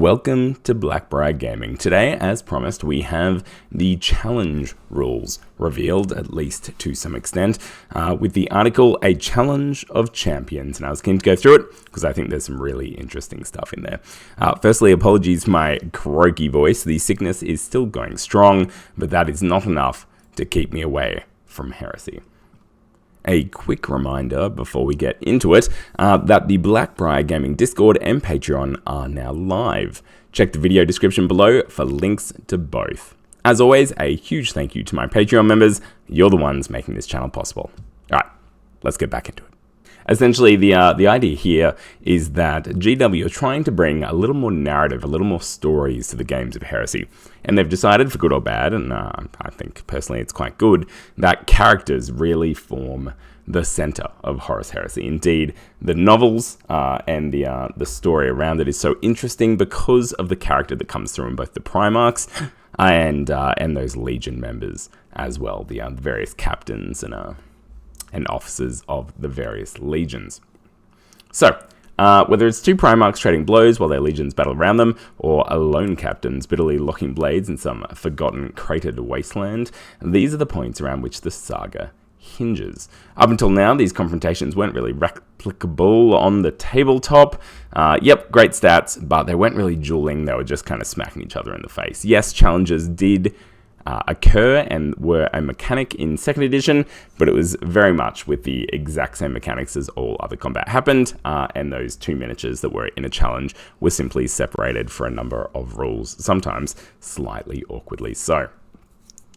welcome to Blackbriar Gaming. Today, as promised, we have the challenge rules revealed, at least to some extent, with the article, A Challenge of Champions. And I was keen to go through it, because I think there's some really interesting stuff in there. Firstly, apologies for my croaky voice. The sickness is still going strong, but that is not enough to keep me away from Heresy. A quick reminder before we get into it, that the Blackbriar Gaming Discord and Patreon are now live. Check the video description below for links to both. As always, a huge thank you to my Patreon members. You're the ones making this channel possible. Alright, let's get back into it. Essentially, the idea here is that GW are trying to bring a little more narrative, a little more stories to the games of Heresy. And they've decided, for good or bad, and I think personally it's quite good, that characters really form the center of Horus Heresy. Indeed, the novels and the story around it is so interesting because of the character that comes through in both the Primarchs and those Legion members as well, the various captains and officers of the various legions. So, whether it's two Primarchs trading blows while their legions battle around them, or alone captains bitterly locking blades in some forgotten cratered wasteland, these are the points around which the saga hinges. Up until now, these confrontations weren't really replicable on the tabletop. Yep, great stats, but they weren't really dueling, they were just kind of smacking each other in the face. Yes, challenges did occur and were a mechanic in 2nd edition, but it was very much with the exact same mechanics as all other combat happened, and those two miniatures that were in a challenge were simply separated for a number of rules, sometimes slightly awkwardly so.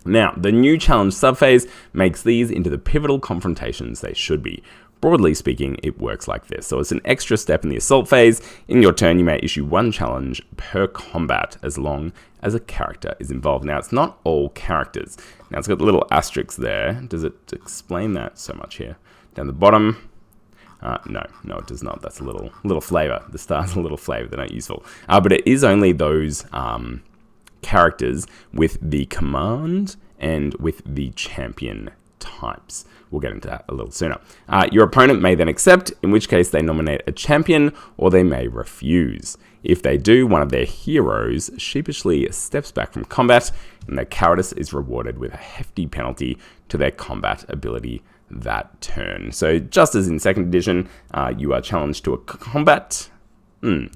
Now, the new challenge subphase makes these into the pivotal confrontations they should be. Broadly speaking, it works like this. So it's an extra step in the assault phase. In your turn, you may issue one challenge per combat as long as a character is involved. Now, it's not all characters. Now, it's got the little asterisks there. Does it explain that so much here? Down the bottom? No, it does not. That's a little flavor. The stars are a little flavor. They're not useful. But it is only those characters with the command and with the champion types. We'll get into that a little sooner. Your opponent may then accept, in which case they nominate a champion, or they may refuse. If they do, one of their heroes sheepishly steps back from combat, and their cowardice is rewarded with a hefty penalty to their combat ability that turn. So just as in 2nd edition, you are challenged to a combat.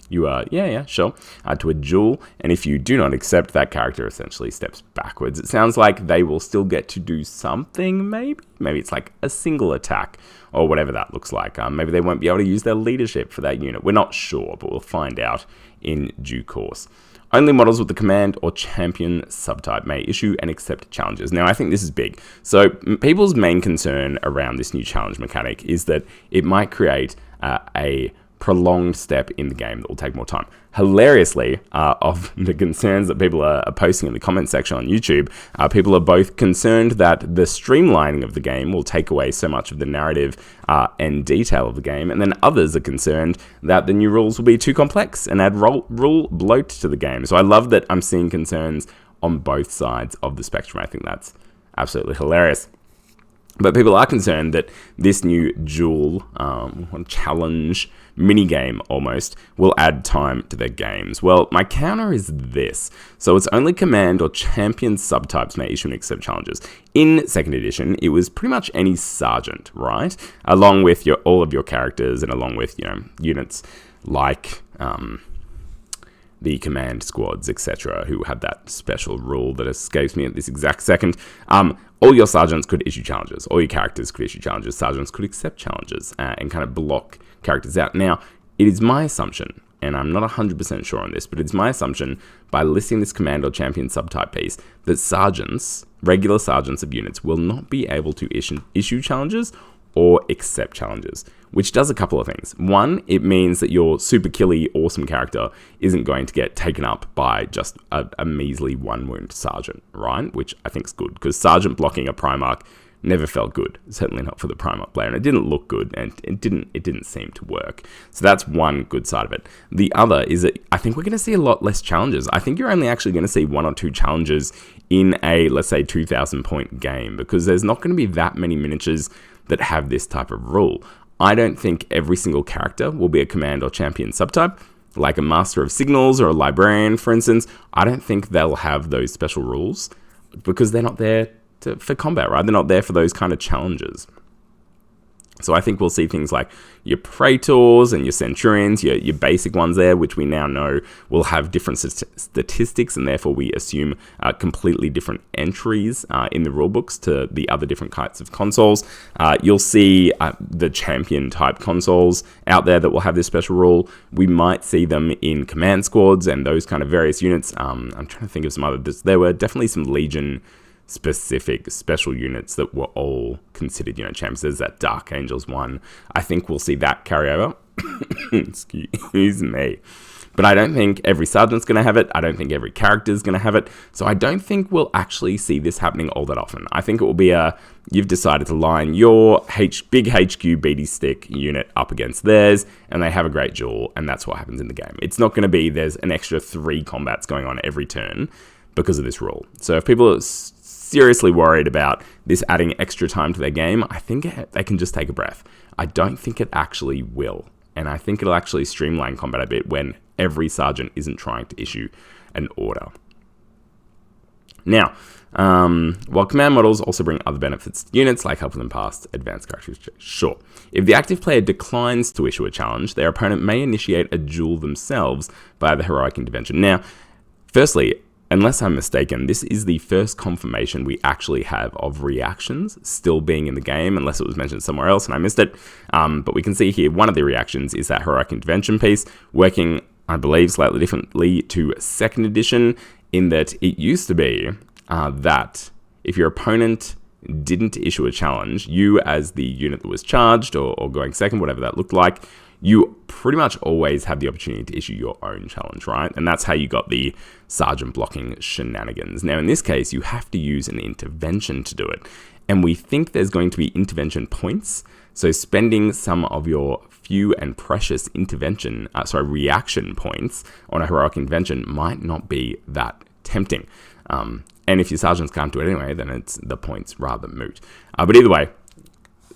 You are, sure, to a duel, and if you do not accept, that character essentially steps backwards. It sounds like they will still get to do something, maybe? Maybe it's like a single attack, or whatever that looks like. Maybe they won't be able to use their leadership for that unit. We're not sure, but we'll find out in due course. Only models with the command or champion subtype may issue and accept challenges. Now, I think this is big. So, people's main concern around this new challenge mechanic is that it might create a prolonged step in the game that will take more time. Hilariously, of the concerns that people are posting in the comment section on YouTube, people are both concerned that the streamlining of the game will take away so much of the narrative and detail of the game, and then others are concerned that the new rules will be too complex and add rule bloat to the game. So I love that I'm seeing concerns on both sides of the spectrum. I think that's absolutely hilarious. But people are concerned that this new duel, challenge, minigame almost, will add time to their games. Well, my counter is this. So it's only command or champion subtypes may issue and accept challenges. In 2nd edition, it was pretty much any sergeant, right? Along with all of your characters and along with, units like the command squads, etc., who had that special rule that escapes me at this exact second. All your sergeants could issue challenges. All your characters could issue challenges. Sergeants could accept challenges and kind of block characters out. Now, it is my assumption, and I'm not 100% sure on this, but it's my assumption, by listing this command or champion subtype piece, that sergeants, regular sergeants of units, will not be able to issue challenges or accept challenges, which does a couple of things. One, it means that your super killy, awesome character isn't going to get taken up by just a measly one wound sergeant, right? Which I think is good, because sergeant blocking a Primarch never felt good, certainly not for the Primarch player, and it didn't look good, and it didn't seem to work. So that's one good side of it. The other is that I think we're going to see a lot less challenges. I think you're only actually going to see 1 or 2 challenges in a, let's say, 2,000 point game, because there's not going to be that many miniatures that have this type of rule. I don't think every single character will be a command or champion subtype. like a Master of Signals or a Librarian, for instance, I don't think they'll have those special rules because they're not there for combat, right? They're not there for those kind of challenges. So I think we'll see things like your Praetors and your Centurions, your basic ones there, which we now know will have different statistics, and therefore we assume completely different entries in the rulebooks to the other different types of consoles. You'll see the champion-type consoles out there that will have this special rule. We might see them in command squads and those kind of various units. I'm trying to think of some others. There were definitely some Legion specific special units that were all considered, champions. There's that Dark Angels one. I think we'll see that carry over. Excuse me. But I don't think every sergeant's going to have it. I don't think every character's going to have it. So I don't think we'll actually see this happening all that often. I think it will be you've decided to line your big HQ BD stick unit up against theirs, and they have a great duel, and that's what happens in the game. It's not going to be there's an extra 3 combats going on every turn because of this rule. So if people are seriously worried about this adding extra time to their game, I think they can just take a breath. I don't think it actually will. And I think it'll actually streamline combat a bit when every sergeant isn't trying to issue an order. Now, while command models also bring other benefits to units, like helping them pass advanced characteristics, sure. If the active player declines to issue a challenge, their opponent may initiate a duel themselves via the heroic intervention. Now, firstly, unless I'm mistaken, this is the first confirmation we actually have of reactions still being in the game, unless it was mentioned somewhere else and I missed it. But we can see here one of the reactions is that heroic intervention piece, working, I believe, slightly differently to 2nd edition, in that it used to be that if your opponent didn't issue a challenge, you as the unit that was charged or going second, whatever that looked like, you pretty much always have the opportunity to issue your own challenge, right? And that's how you got the sergeant blocking shenanigans. Now, in this case, you have to use an intervention to do it. And we think there's going to be intervention points. So spending some of your few and precious reaction points on a heroic intervention might not be that tempting. And if your sergeants can't do it anyway, then the point's rather moot. But either way,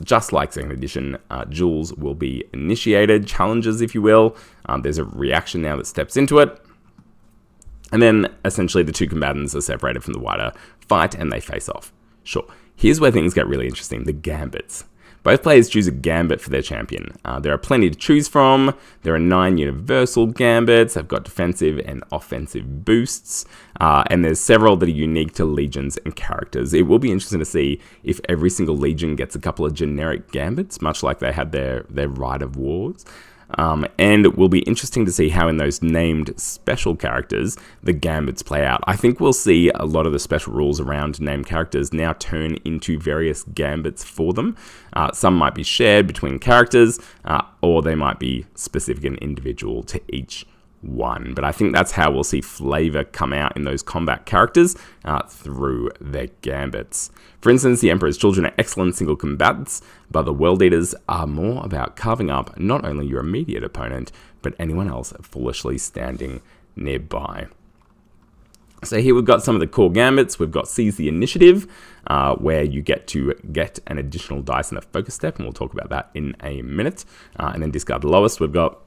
just like 2nd edition, duels will be initiated, challenges, if you will. There's a reaction now that steps into it. And then, essentially, the 2 combatants are separated from the wider fight, and they face off. Sure. Here's where things get really interesting, the Gambits. Both players choose a Gambit for their champion. There are plenty to choose from. There are 9 universal Gambits. They've got defensive and offensive boosts. And there's several that are unique to legions and characters. It will be interesting to see if every single legion gets a couple of generic Gambits, much like they had their Rite of Wars. And it will be interesting to see how in those named special characters the Gambits play out. I think we'll see a lot of the special rules around named characters now turn into various Gambits for them. Some might be shared between characters, or they might be specific and individual to each one. But I think that's how we'll see flavour come out in those combat characters through their Gambits. For instance, the Emperor's Children are excellent single combatants, but the World Eaters are more about carving up not only your immediate opponent, but anyone else foolishly standing nearby. So here we've got some of the core Gambits. We've got Seize the Initiative, where you get to get an additional dice in the focus step, and we'll talk about that in a minute. And then discard the lowest. We've got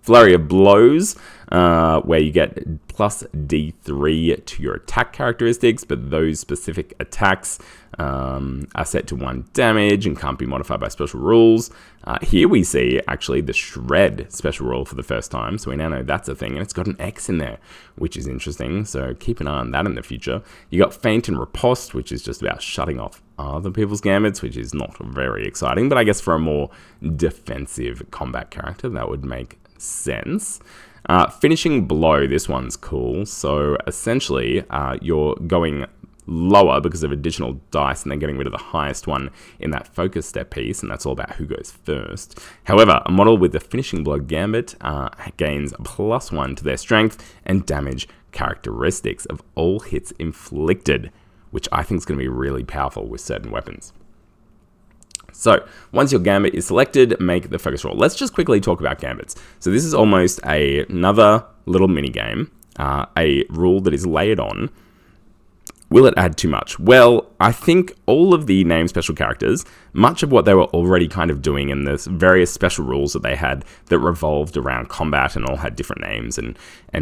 Flurry of Blows, where you get plus D3 to your attack characteristics, but those specific attacks are set to 1 damage and can't be modified by special rules. Here we see actually the Shred special rule for the first time, so we now know that's a thing, and it's got an X in there, which is interesting, so keep an eye on that in the future. You got Feint and Riposte, which is just about shutting off other people's Gambits, which is not very exciting, but I guess for a more defensive combat character, that would make sense. Finishing Blow, this one's cool. So essentially, you're going lower because of additional dice and then getting rid of the highest one in that focus step piece, and that's all about who goes first. However, a model with the Finishing Blow Gambit gains +1 to their strength and damage characteristics of all hits inflicted, which I think is going to be really powerful with certain weapons. So, once your Gambit is selected, make the focus roll. Let's just quickly talk about Gambits. So this is almost another little mini game, a rule that is layered on Will it add too much? Well, I think all of the named special characters, much of what they were already kind of doing in the various special rules that they had that revolved around combat and all had different names and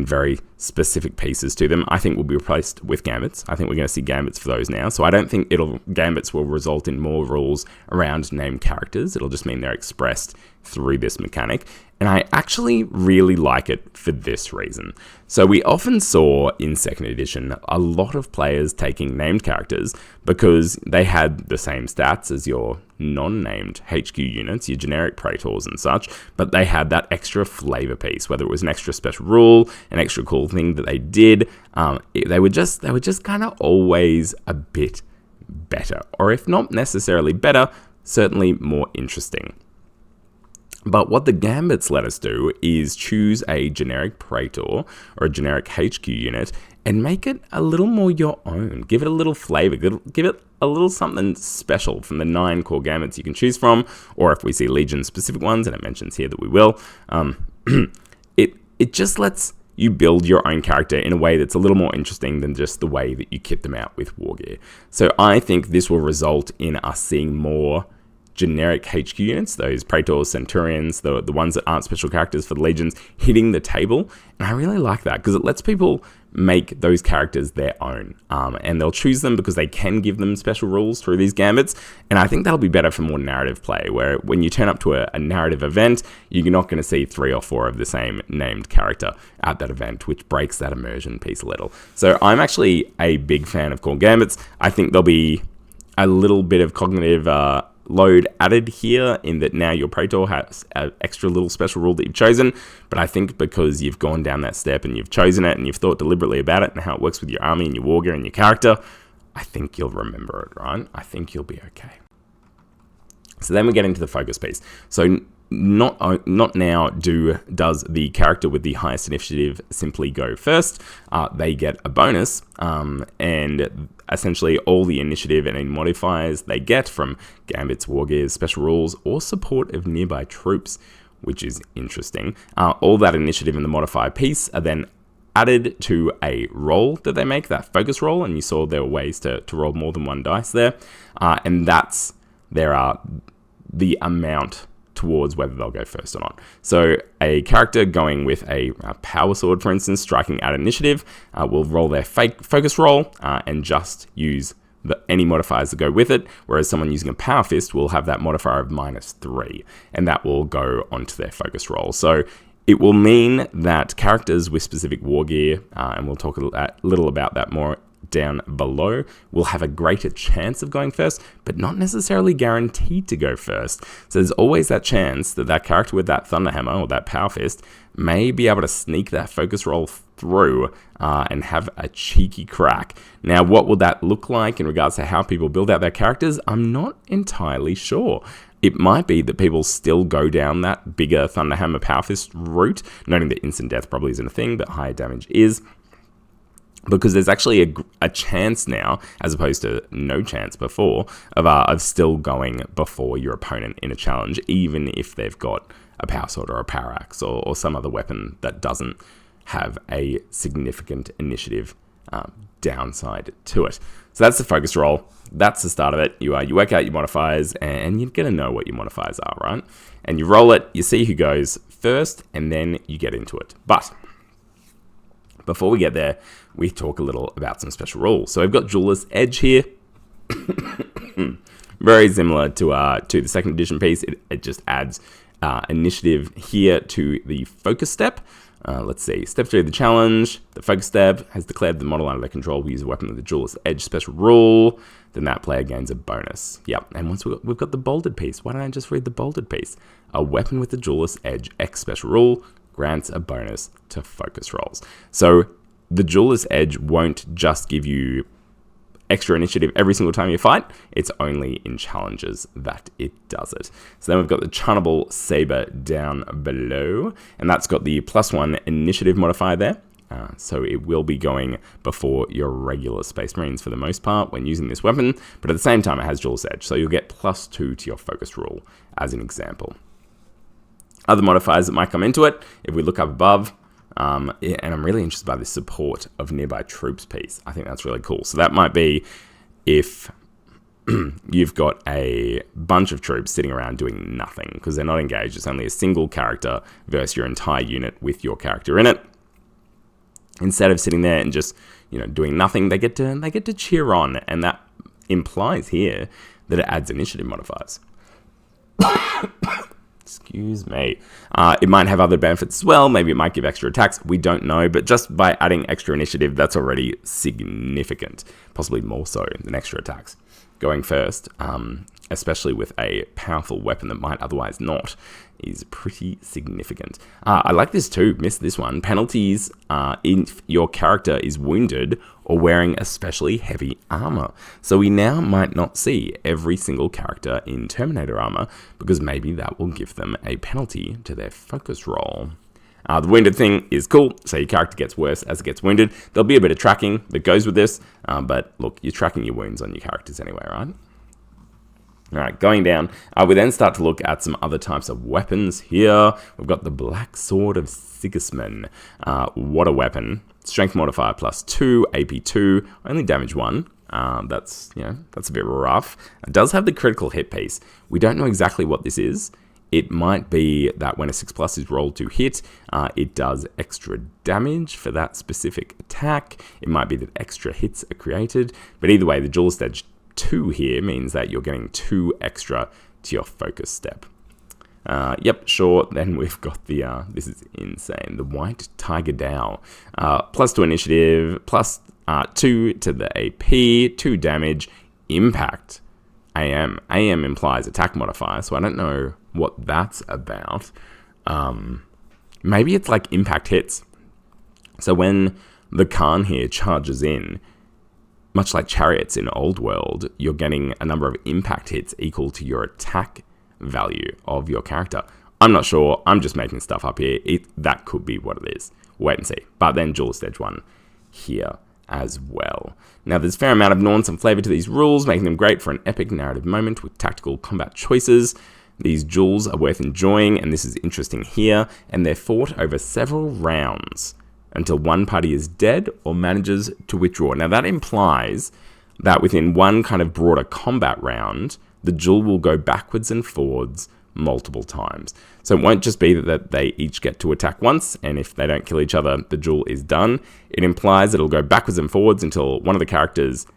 very specific pieces to them, I think will be replaced with Gambits. I think we're going to see Gambits for those now. So I don't think Gambits will result in more rules around named characters. It'll just mean they're expressed through this mechanic. And I actually really like it for this reason. So we often saw in 2nd edition a lot of players taking named characters because they had the same stats as your non-named HQ units, your generic praetors and such, but they had that extra flavor piece, whether it was an extra special rule, an extra cool thing that they did. They were just kind of always a bit better, or if not necessarily better, certainly more interesting. But what the Gambits let us do is choose a generic Praetor or a generic HQ unit and make it a little more your own. Give it a little flavor, give it a little something special from the 9 core Gambits you can choose from, or if we see Legion specific ones, and it mentions here that we will, it just lets you build your own character in a way that's a little more interesting than just the way that you kit them out with war gear. So I think this will result in us seeing more generic HQ units, those Praetors, Centurions, the ones that aren't special characters for the Legions, hitting the table. And I really like that because it lets people make those characters their own. And they'll choose them because they can give them special rules through these Gambits. And I think that'll be better for more narrative play, where when you turn up to a narrative event, you're not going to see 3 or 4 of the same named character at that event, which breaks that immersion piece a little. So I'm actually a big fan of core Gambits. I think there'll be a little bit of cognitive load added here in that now your Praetor has an extra little special rule that you've chosen, but I think because you've gone down that step and you've chosen it and you've thought deliberately about it and how it works with your army and your war gear and your character, I think you'll remember it, right? I think you'll be okay. So then we get into the focus piece. So not now does the character with the highest initiative simply go first. They get a bonus, and essentially all the initiative and any modifiers they get from Gambits, war gears, special rules, or support of nearby troops, which is interesting. All that initiative and the modifier piece are then added to a roll that they make, that focus roll, and you saw there were ways to roll more than one dice there, and there are the amount towards whether they'll go first or not. So a character going with a power sword, for instance, striking at initiative, will roll their focus roll and just use any modifiers that go with it, whereas someone using a power fist will have that modifier of -3, and that will go onto their focus roll. So it will mean that characters with specific war gear, and we'll talk a little about that more down below, will have a greater chance of going first, but not necessarily guaranteed to go first. So there's always that chance that that character with that Thunderhammer or that Power Fist may be able to sneak that focus roll through and have a cheeky crack. Now, what will that look like in regards to how people build out their characters? I'm not entirely sure. It might be that people still go down that bigger Thunderhammer Power Fist route, noting that instant death probably isn't a thing, but higher damage is. Because there's actually a chance now, as opposed to no chance before, of still going before your opponent in a challenge, even if they've got a power sword or a power axe or some other weapon that doesn't have a significant initiative downside to it. So that's the focus roll. That's the start of it. You work out your modifiers, and you're going to know what your modifiers are, right? And you roll it, you see who goes first, and then you get into it. But before we get there, we talk a little about some special rules. So we've got Duelist Edge here. Very similar to the 2nd edition piece. It just adds initiative here to the focus step. Let's see. Step 3 of the challenge. The focus step has declared the model under their control will use a weapon with the Duelist Edge special rule. Then that player gains a bonus. Yep. And once we've got the bolded piece. Why don't I just read the bolded piece? A weapon with the Duelist Edge X special rule grants a bonus to focus rolls. So the Duelist Edge won't just give you extra initiative every single time you fight. It's only in challenges that it does it. So then we've got the Charnable Saber down below, and that's got the +1 initiative modifier there. So it will be going before your regular Space Marines for the most part when using this weapon, but at the same time it has Duelist Edge, so you'll get +2 to your focus rule as an example. Other modifiers that might come into it, if we look up above, And I'm really interested by this support of nearby troops piece. I think that's really cool. So that might be if you've got a bunch of troops sitting around doing nothing because they're not engaged. It's only a single character versus your entire unit with your character in it. Instead of sitting there and just, doing nothing, they get to cheer on, and that implies here that it adds initiative modifiers. Excuse me. It might have other benefits as well. Maybe it might give extra attacks. We don't know, but just by adding extra initiative, that's already significant, possibly more so than extra attacks. Going first, especially with a powerful weapon that might otherwise not, is pretty significant. I like this too. Missed this one. Penalties if your character is wounded or wearing especially heavy armor. So we now might not see every single character in Terminator armor because maybe that will give them a penalty to their focus roll. The wounded thing is cool, so your character gets worse as it gets wounded. There'll be a bit of tracking that goes with this, but look, you're tracking your wounds on your characters anyway, right? Alright, going down, we then start to look at some other types of weapons here. We've got the Black Sword of Sigismund. What a weapon. Strength modifier +2, AP 2, only damage 1. That's a bit rough. It does have the critical hit piece. We don't know exactly what this is. It might be that when a 6+ is rolled to hit, it does extra damage for that specific attack. It might be that extra hits are created. But either way, the Dual Stage 2 here means that you're getting 2 extra to your focus step. Yep, sure. Then we've got the, this is insane, the White Tiger Dow. +2 initiative, +2 to the AP, 2 damage, impact. AM implies attack modifier, so I don't know what that's about. Maybe it's like impact hits. So when the Khan here charges in, much like chariots in Old World, you're getting a number of impact hits equal to your attack value of your character. I'm not sure. I'm just making stuff up here. That could be what it is. Wait and see. But then Dual Stage 1 here as well. Now, there's a fair amount of nuance and flavor to these rules, making them great for an epic narrative moment with tactical combat choices. These duels are worth enjoying, and this is interesting here, and they're fought over several rounds until one party is dead or manages to withdraw. Now, that implies that within one kind of broader combat round, the duel will go backwards and forwards multiple times. So it won't just be that they each get to attack once, and if they don't kill each other, the duel is done. It implies that it'll go backwards and forwards until one of the characters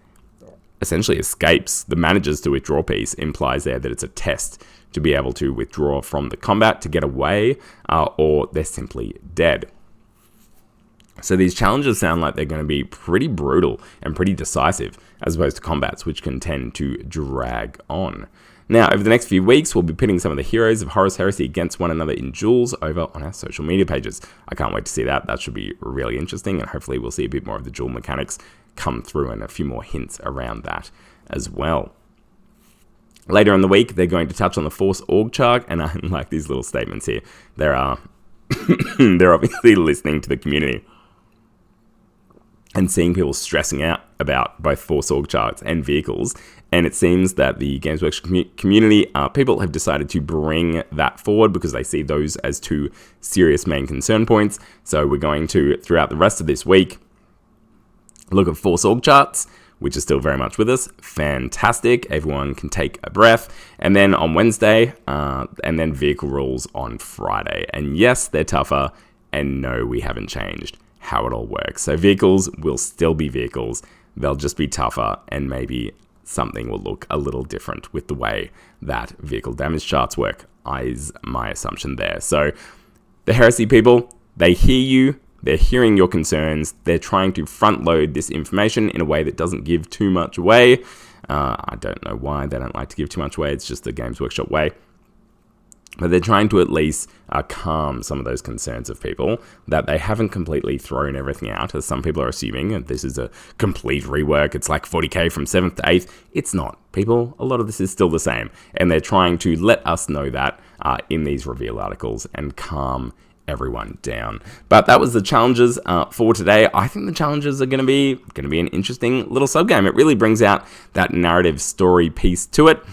essentially escapes. The manages to withdraw piece implies there that it's a test to be able to withdraw from the combat to get away, or they're simply dead. So these challenges sound like they're going to be pretty brutal and pretty decisive, as opposed to combats, which can tend to drag on. Now, over the next few weeks, we'll be pitting some of the heroes of Horus Heresy against one another in duels over on our social media pages. I can't wait to see that. That should be really interesting, and hopefully we'll see a bit more of the duel mechanics come through and a few more hints around that as well. Later in the week, they're going to touch on the Force org chart, and I like these little statements here. They're obviously listening to the community and seeing people stressing out about both Force org charts and vehicles. And it seems that the Games Workshop community, people have decided to bring that forward because they see those as two serious main concern points. So we're going to, throughout the rest of this week, look at Force org charts, which is still very much with us. Fantastic. Everyone can take a breath. And then on Wednesday, and then vehicle rules on Friday. And yes, they're tougher. And no, we haven't changed how it all works. So vehicles will still be vehicles. They'll just be tougher, and maybe something will look a little different with the way that vehicle damage charts work, is my assumption there. So the Heresy people, they hear you. They're hearing your concerns. They're trying to front load this information in a way that doesn't give too much away. I don't know why they don't like to give too much away. It's just the Games Workshop way. But they're trying to at least calm some of those concerns of people, that they haven't completely thrown everything out, as some people are assuming, and this is a complete rework. It's like 40k from 7th to 8th. It's not, people. A lot of this is still the same. And they're trying to let us know that in these reveal articles and calm everyone down. But that was the challenges for today. I think the challenges are going to be an interesting little subgame. It really brings out that narrative story piece to it.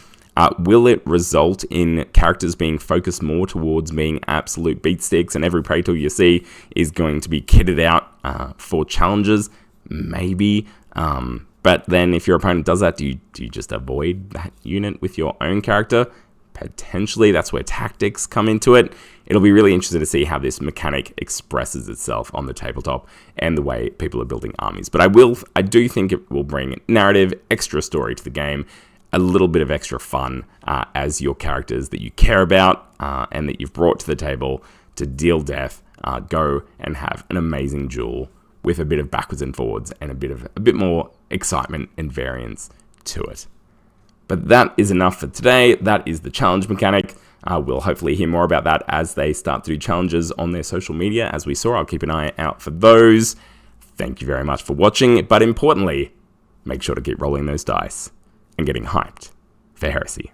Will it result in characters being focused more towards being absolute beatsticks, and every Prey tool you see is going to be kitted out for challenges? Maybe. But then if your opponent does that, do you just avoid that unit with your own character? Potentially. That's where tactics come into it. It'll be really interesting to see how this mechanic expresses itself on the tabletop and the way people are building armies. But I do think it will bring narrative, extra story to the game, a little bit of extra fun as your characters that you care about and that you've brought to the table to deal death go and have an amazing duel with a bit of backwards and forwards and a bit more excitement and variance to it. But that is enough for today. That is the challenge mechanic. We'll hopefully hear more about that as they start to do challenges on their social media. As we saw, I'll keep an eye out for those. Thank you very much for watching, but importantly, make sure to keep rolling those dice and getting hyped for Heresy.